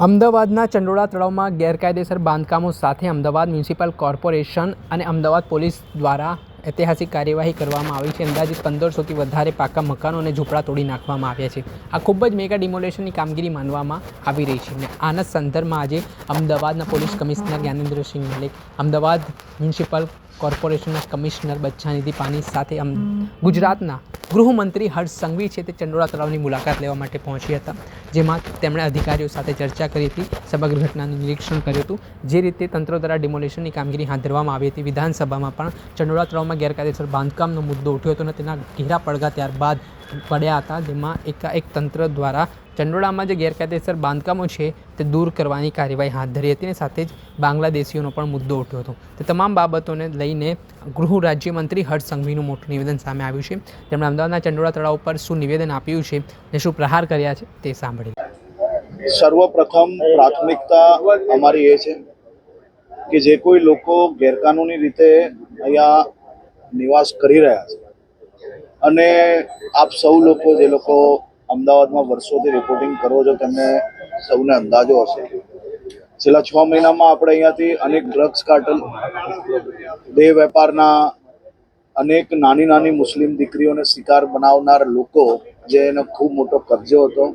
અમદાવાદના ચંડોળા તળાવમાં ગેરકાયદેસર બાંધકામો સાથે અમદાવાદ મ્યુનિસિપલ કોર્પોરેશન અને અમદાવાદ પોલીસ દ્વારા ઐતિહાસિક કાર્યવાહી કરવામાં આવી છે। અંદાજિત 1500થી વધારે પાકા મકાનો અને ઝૂંપડા તોડી નાખવામાં આવ્યા છે। આ ખૂબ જ મેગા ડિમોલેશનની કામગીરી માનવામાં આવી રહી છે અને આના સંદર્ભમાં આજે અમદાવાદના police commissioner Gyanendrasinh Malik, Ahmedabad municipal કોર્પોરેશનના કમિશનર બચ્છાનિધિ પાની સાથે ગુજરાતના ગૃહમંત્રી હર્ષ સંઘવી છે તે ચંડોળા તળાવની મુલાકાત લેવા માટે પહોંચ્યા હતા, જેમાં તેમણે અધિકારીઓ સાથે ચર્ચા કરી હતી, સમગ્ર ઘટનાનું નિરીક્ષણ કર્યું હતું। જે રીતે તંત્ર દ્વારા ડિમોલેશનની કામગીરી હાથ ધરવામાં આવી હતી, વિધાનસભામાં પણ ચંડોળા તળાવમાં ગેરકાયદેસર બાંધકામનો મુદ્દો ઉઠ્યો હતો અને તેના ઘેરા પડઘા ત્યારબાદ પડ્યા હતા, જેમાં એકાએક તંત્ર દ્વારા ચંડોળામાં જે ગેરકાયદેસર બાંધકામો છે તે દૂર કરવાની કાર્યવાહી હાથ ધરી હતી અને સાથે જ બાંગ્લાદેશીઓનો પણ મુદ્દો ઉઠ્યો હતો। તે તમામ બાબતોને લઈને ગૃહ રાજ્યમંત્રી હર્ષ સંઘવીનું મોટું નિવેદન સામે આવ્યું છે। તેમણે અમદાવાદના ચંડોળા તળાવ પર શું નિવેદન આપ્યું છે અને શું પ્રહાર કર્યા છે તે સાંભળીએ। સર્વપ્રથમ પ્રાથમિકતા અમારી એ છે કે જે કોઈ લોકો ગેરકાનૂની રીતે અહીંયા નિવાસ કરી રહ્યા છે અને આપ સૌ લોકો જે લોકો અમદાવાદમાં વર્ષોથી રિપોર્ટિંગ કરો છો તેમને સૌને અંદાજો હશે, છેલ્લા 6 મહિનામાં આપણે અહીંયાથી અનેક ડ્રગ્સ કાર્ટલ, દેહ વેપારના, અનેક નાની નાની મુસ્લિમ દીકરીઓને શિકાર બનાવનાર લોકો, જે એનો ખૂબ મોટો કબજો હતો,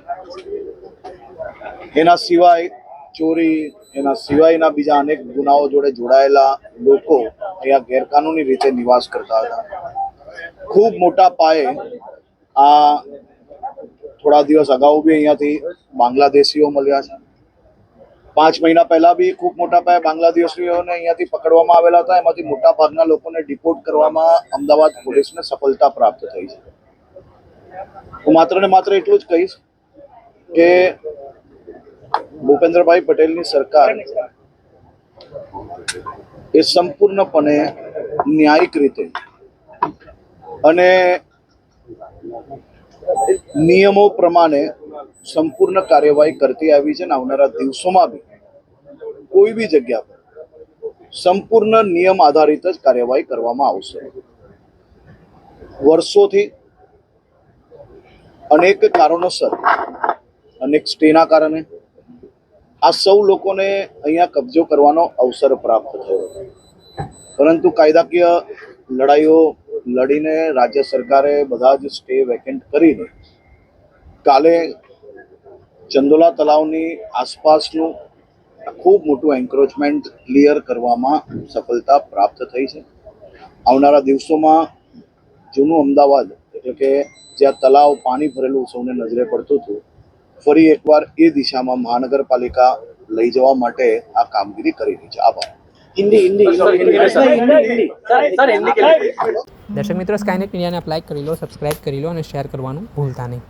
એના સિવાય ચોરી, એના સિવાયના બીજા અનેક ગુનાઓ જોડે જોડાયેલા લોકો અહીંયા ગેરકાનૂની રીતે નિવાસ કરતા હતા। ખૂબ મોટા પાયે આ થોડા દિવસ અગાઉ બી અહીંયાથી બાંગ્લાદેશીઓ મળ્યા છે। 5 મહિના પહેલા બી ખૂબ મોટા પાયે બાંગ્લાદેશીઓને અહીંયાથી પકડવામાં આવેલા હતા। એમાંથી મોટા ભાગના લોકોને ડિપોર્ટ કરવામાં અમદાવાદ પોલીસને સફળતા પ્રાપ્ત થઈ છે। હું માત્ર ને માત્ર એટલું જ કહીશ કે ભૂપેન્દ્રભાઈ પટેલની સરકાર એ સંપૂર્ણપણે ન્યાયિક રીતે અને નિયમો પ્રમાણે સંપૂર્ણ કાર્યવાહી કરતી આવી છે અને આવનારા દિવસોમાં બી કોઈ બી જગ્યા પર સંપૂર્ણ નિયમ આધારિત જ કાર્યવાહી કરવામાં આવશે। વર્ષોથી અનેક કારણોસર, અનેક સ્ટેના કારણે આ સૌ લોકોને અહીંયા કબજો કરવાનો અવસર પ્રાપ્ત થયો, પરંતુ કાયદાકીય લડાઈઓ લડીને રાજ્ય સરકારે બધા જ સ્ટે વેકેન્ટ કરીને કાલે ચંડોળા તળાવની આસપાસનું ખૂબ મોટું એન્ક્રોચમેન્ટ ક્લિયર કરવામાં સફળતા પ્રાપ્ત થઈ છે। આવનારા દિવસોમાં જૂનું અમદાવાદ, એટલે કે જ્યાં તળાવ પાણી ભરેલું સૌને નજરે પડતું હતું, ફરી એકવાર એ દિશામાં મહાનગરપાલિકા લઈ જવા માટે આ કામગીરી કરી રહી છે। આભાર। દર્શક મિત્રો, સ્કાયનેટ મીડિયાને આપ લાઈક કરી લો, સબસ્ક્રાઇબ કરી લો અને શેર કરવાનું ભૂલતા નહીં।